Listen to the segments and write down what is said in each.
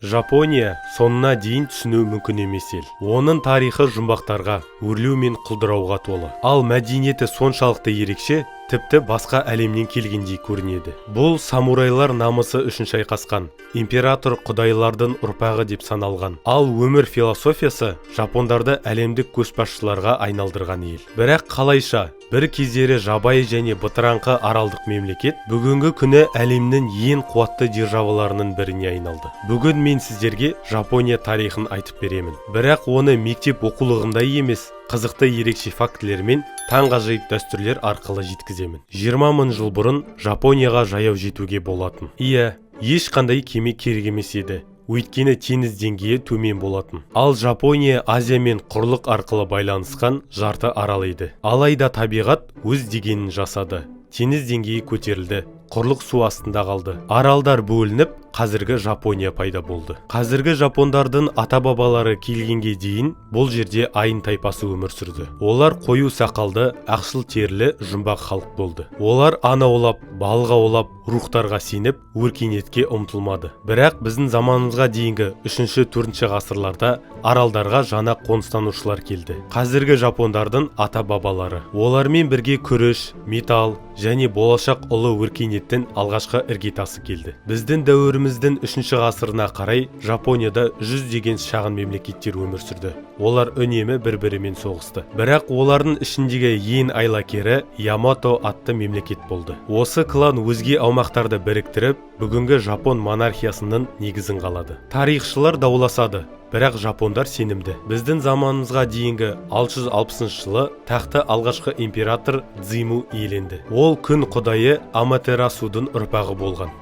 Жапония сонына дейін түсіну мүмкін емес ел. Оның тарихы жұмбақтарға, өрлеу мен құлдырауға толы. Ал мәдениеті соншалықты ерекше, тіпті басқа әлемнен келгендей көрінеді. Бұл самурайлар намысы үшін шайқасқан, император құдайлардың ұрпағы деп саналған. Ал өмір философиясы жапондарды әлемдік көшбасшыларға айналдырған ел. Бірақ қалайша бір кездері жабайы және бытыраңқы аралдық мемлекет бүгінгі күні әлемнің ең қуатты державаларының біріне айналды. Бүгін мен сіздерге Жапония тарихын айтып беремін. Бірақ оны мектеп оқулығында емес, қызықты ерекше фактілер мен таңғажайып дәстүрлер арқылы жеткіземін. 20 мың жыл бұрын Жапонияға жаяу жетуге болатын. Ешқандай кеме керек емес еді. Өйткені теңіз деңгейі төмен болатын. Ал Жапония Азия мен құрлық арқылы байланысқан жарты арал еді. Алайда табиғат өз дегенін жасады. Теңіз деңгейі көтерілді. Құрлық су астында қалды. Аралдар бөлініп, қазіргі Жапония пайда болды. Қазіргі жапондардың ата-бабалары келгенге дейін бұл жерде айын тайпасы өмір сүрді. Олар қою сақалды, ақшыл терілі жұмбақ халық болды. Олар аң аулап, балық аулап, рухтарға сеніп, өркениетке ұмтылмады. Бірақ біздің заманымызға дейінгі 3-4 ғасырларда аралдарға жаңа қоныстанушылар келді. Қазіргі жапондардың ата-бабалары. Олармен бірге күріш, металл және болашақ ұлы өркениеттің алғашқы іргетасы келді. Біздің дәуіріміздің 3 ғасырына қарай Жапонияда 100 деген шағын мемлекеттер өмір сүрді. Олар үнемі бір-бірімен соғысты. Бірақ олардың ішіндегі ең айлакері Ямато атты мемлекет болды. Осы клан өзге аумақтарды біріктіріп, бүгінгі Жапон монархиясының негізін қалады. Тарихшылар дауласады. Бірақ жапондар сенімді. Біздің заманымызға дейінгі 660 жылы тақты алғашқы император Дзиму иеленді. Ол күн құдайы Аматерасудың ұрпағы болған.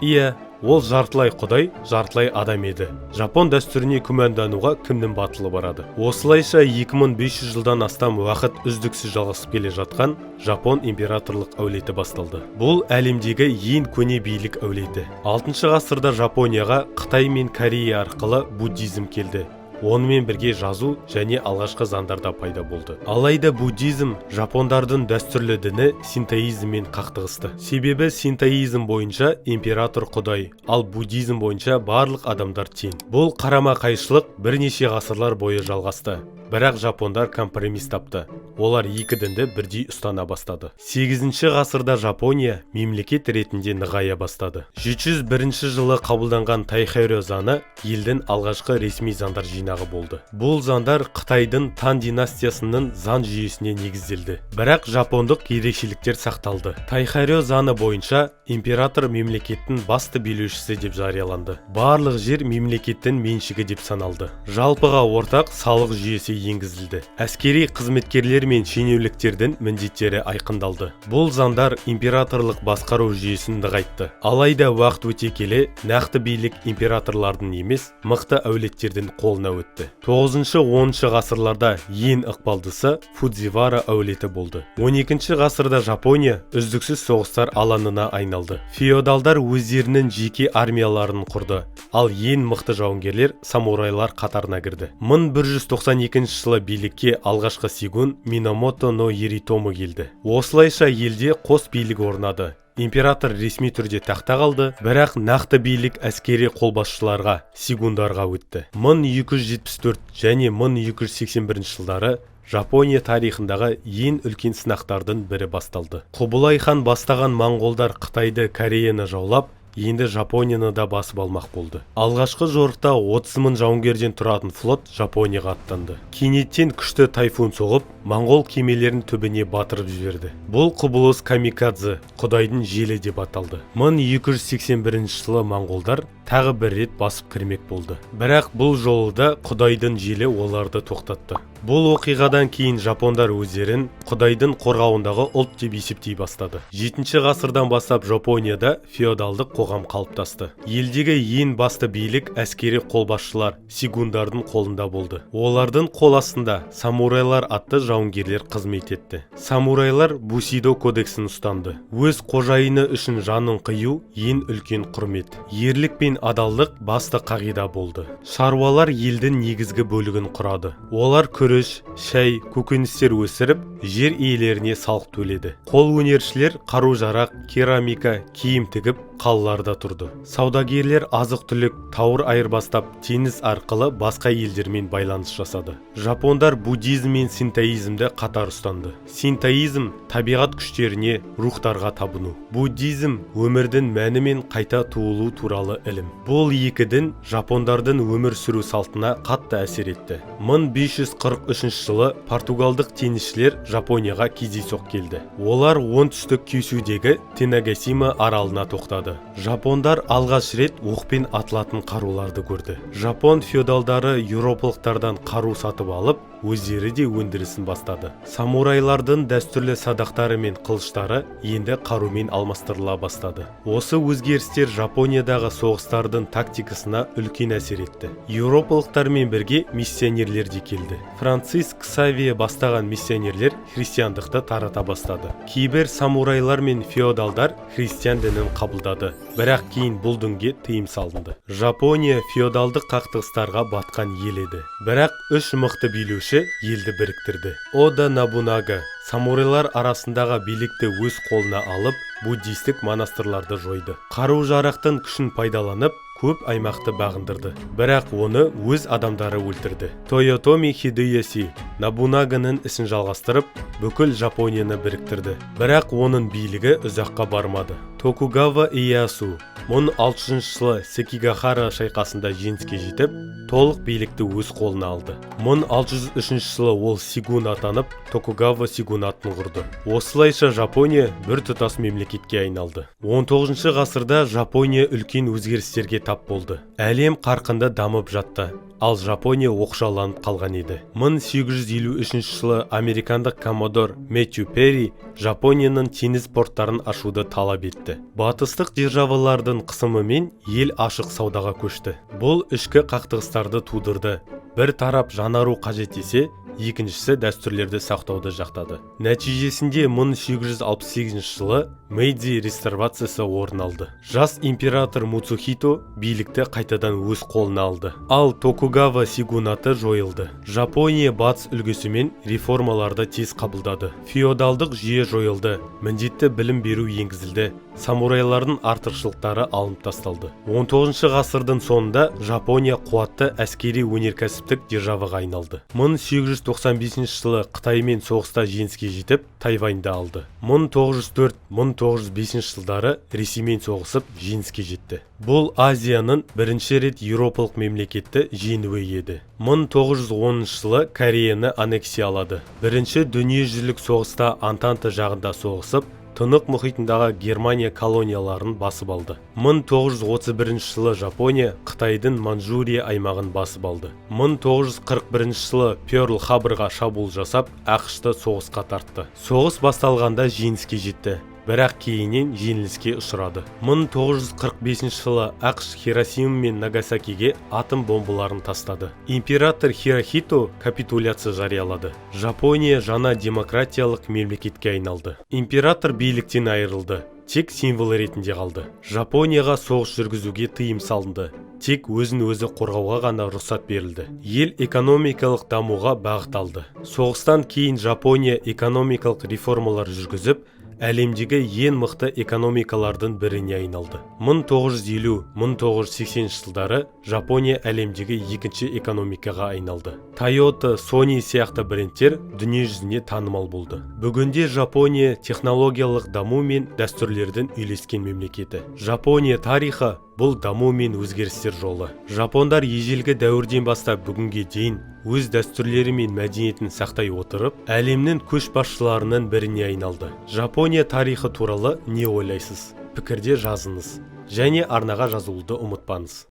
Ол жартылай құдай, жартылай адам еді. Жапон дәстүріне күмәндануға кімнің батылы барады. Осылайша 2500 жылдан астам уақыт үздіксіз жалғасып келе жатқан Жапон императорлық әулеті басталды. Бұл әлемдегі ең көне билік әулеті. 6 ғасырда Жапонияға Қытай мен Корея арқылы буддизм келді. Онымен бірге жазу және алғашқы заңдарда пайда болды. Алайда буддизм жапондардың дәстүрлі діні синтоизммен қақтығысты. Себебі синтоизм бойынша император құдай, ал буддизм бойынша барлық адамдар тең. Бұл қарама-қайшылық бірнеше ғасырлар бойы жалғасты. Бірақ жапондар компромисс тапты. Олар екі дінді бірдей ұстана бастады. 8 ғасырда Жапония мемлекет ретінде нығая бастады. 701 жылы қабылданған Тайхайрё заңы елдің алғашқы ресми заңдар жинағы болды. Бұл заңдар Қытайдың Тан династиясының заң жүйесіне негізделді. Бірақ жапондық ерекшеліктер сақталды. Тайхайрё заңы бойынша император мемлекеттің басты билеушісі деп жарияланды. Барлық жер мемлекеттің меншігі деп саналды. Жалпыға ортақ салық жүйесі енгізілді. Әскери қызметкерлер мен шенеуліктердің міндеттері айқындалды. Бұл заңдар императорлық басқару жүйесін нығайтты. Алайда уақыт өте келе, нақты билік императорлардың емес, мықты әулеттердің қолына өтті. 9-10 ғасырларда ең ықпалдысы Фудзивара әулеті болды. 12 ғасырда Жапония үздіксіз соғыстар алаңына айналды. Феодалдар өздерінің жеке армияларын құрды, ал ең мықты жауынгерлер самурайлар қатарына кірді. 1192 жылы билікке алғашқы сигун Минамото но Еритомо келді. Осылайша елде қос билік орнады. Император ресми түрде тақта қалды, бірақ нақты билік әскери қолбасшыларға, сигундарға өтті. 1274 және 1281 жылдары Жапония тарихындағы ең үлкен сынақтардың бірі басталды. Құбылай хан бастаған моңғолдар Қытайды, Кореяны жаулап, енді Жапонияны да басып алмақ болды. Алғашқы жорықта 30 мың жауынгерден тұратын флот Жапонияға аттанды. Кенеттен күшті тайфун соғып, моңғол кемелерін түбіне батырып жіберді. Бұл құбылыс камикадзе, құдайдың желі деп аталды. 1281 жылы моңғолдар тағы бір рет басып кірмек болды. Бірақ бұл жолы да құдайдың желі оларды тоқтатты. Бұл оқиғадан кейін жапондар өздерін құдайдың қорғауындағы ұлт деп есептей бастады. 7 ғасырдан бастап Жапонияда феодалдық қоғам қалыптасты. Елдегі ең басты билік әскери қолбасшылар, сигундардың қолында болды. Олардың қол астында самурайлар атты жауынгерлер қызмет етті. Самурайлар Бусидо кодексін ұстанды. Өз қожайыны үшін жанын қию ең үлкен құрмет. Ерлік пен адалдық басты қағида болды. Шаруалар елдің негізгі бөлігін құрады. Олар күріш, шай, көкөністер өсіріп, жер иелеріне салық төледі. Қол өнершілер қару-жарақ, керамика, киім тігіп, қалаларда тұрды. Саудагерлер азық-түлік, тауар айырбастап, теңіз арқылы басқа елдермен байланыс жасады. Жапондар буддизм мен синтоизмді қатар ұстанды. Синтоизм табиғат күштеріне, рухтарға табыну. Буддизм өмірдің мәні мен қайта туылу туралы ілім. Бұл екі дін жапондардың өмір сүру салтына қатты әсер етті. 1543 жылы португалдық теңізшілер Жапонияға кездейсоқ келді. Олар оңтүстік Кюсюдегі Тенагасима аралына тоқтады. Жапондар алғаш рет оқпен атылатын қаруларды көрді. Жапон феодалдары еуропалықтардан қару сатып алып, өздері де өндірісін бастады. Самурайлардың дәстүрлі садақтары мен қылыштары енді қарумен алмастырыла бастады. Осы өзгерістер Жапониядағы соғыстардың тактикасына үлкен әсер етті. Еуропалықтармен бірге миссионерлер де келді. Франциск Ксавие бастаған миссионерлер христиандықты тарата бастады. Кейбір самурайлар мен феодалдар христиан дінін қабылдады, бірақ кейін бұл дінге тыйым салынды. Жапония феодалдық қақтығыстарға батқан ел еді. Бірақ үш мықты билеуші елді біріктірді. Ода Нобунага самурайлар арасындағы билікті өз қолына алып, буддистік монастырларды жойды. Қару-жарақтың күшін пайдаланып, көп аймақты бағындырды. Бірақ оны өз адамдары өлтірді. Тойотоми Хидеяси Нобунаганың ісін жалғастырып, бүкіл Жапонияны біріктірді. Бірақ оның билігі ұзаққа бармады. Токугава Иясу 1600 жылы Секигахара шайқасында жеңіске жетіп, толық билікті өз қолына алды. 1603 жылы ол Сигун атанып, Токугава сигунатын құрды. Осылайша Жапония бір тұтас мемлекетке айналды. 19 ғасырда Жапония үлкен өзгерістерге тап болды. Әлем қарқынды дамып жатты, ал Жапония оқшауланып қалған еді. 1853 жылы американдық коммодор Мэтью Перри Жапонияның теңіз порттарын ашуды талап етті. Батыстық державалардың қысымымен ел ашық саудаға көшті. Бұл ішкі қақтығыстарды тудырды. Бір тарап жаңару қажет есе, екіншісі дәстүрлерді сақтауды жақтады. Нәтижесінде 1868 жылы Мэйдзи реставрациясы орын алды. Жас император Муцухито билікті қайтадан өз қолына алды. Ал Токугава сигунаты жойылды. Жапония батыс үлгісімен реформаларды тез қабылдады. Феодалдық жүйе жойылды. Міндетті білім беру енгізілді. Самурайлардың артықшылықтары алынып тасталды. 19 ғасырдың соңында Жапония қуатты әскери өнеркәсіптік державаға айналды. 1895 жылы Қытаймен соғыста жеңіске жетіп, Тайваньды алды. 1904-1905 жылдары Ресеймен соғысып жеңіске жетті. Бұл Азияның бірінші рет еуропалық мемлекетті жеңуі еді. 1910 жылы Кореяны аннексиялады. Бірінші дүниежүзілік соғыста Антанта жағында соғысып, Тынық мұхитындағы Германия колонияларын басып алды. 1931 жылы Жапония Қытайдың Манчжурия аймағын басып алды. 1941 жылы Пёрл-Харборға шабуыл жасап, ақш-ты соғысқа тартты. Соғыс басталғанда жеңіске жетті, бірақ кейіннен жеңіліске ұшырады. 1945 жылы ақш Хиросима мен Нагасакиге атом бомбаларын тастады. Император Хирохито капитуляция жариялады. Жапония жаңа демократиялық мемлекетке айналды. Император биліктен айырылды, тек символ ретінде қалды. Жапонияға соғыс жүргізуге тыйым салынды. Тек өзін өзі қорғауға ғана рұқсат берілді. Ел экономикалық дамуға бағыт алды. Соғыстан кейін Жапония экономикалық реформалар жүргізіп, әлемдегі ең мықты экономикалардың біріне айналды. 1950-1980 жылдары Жапония әлемдегі екінші экономикаға айналды. Toyota, Sony сияқты брендтер дүние жүзіне танымал болды. Бүгінде Жапония технологиялық даму мен дәстүрлердің үйлескен мемлекеті. Жапония тарихы бұл даму мен өзгерістер жолы. Жапондар ежелгі дәуірден бастап бүгінге дейін өз дәстүрлері мен мәдениетін сақтай отырып, әлемнің көшбасшыларының біріне айналды. Жапония тарихы туралы не ойлайсыз? Пікірде жазыңыз. Және арнаға жазылуды ұмытпаңыз.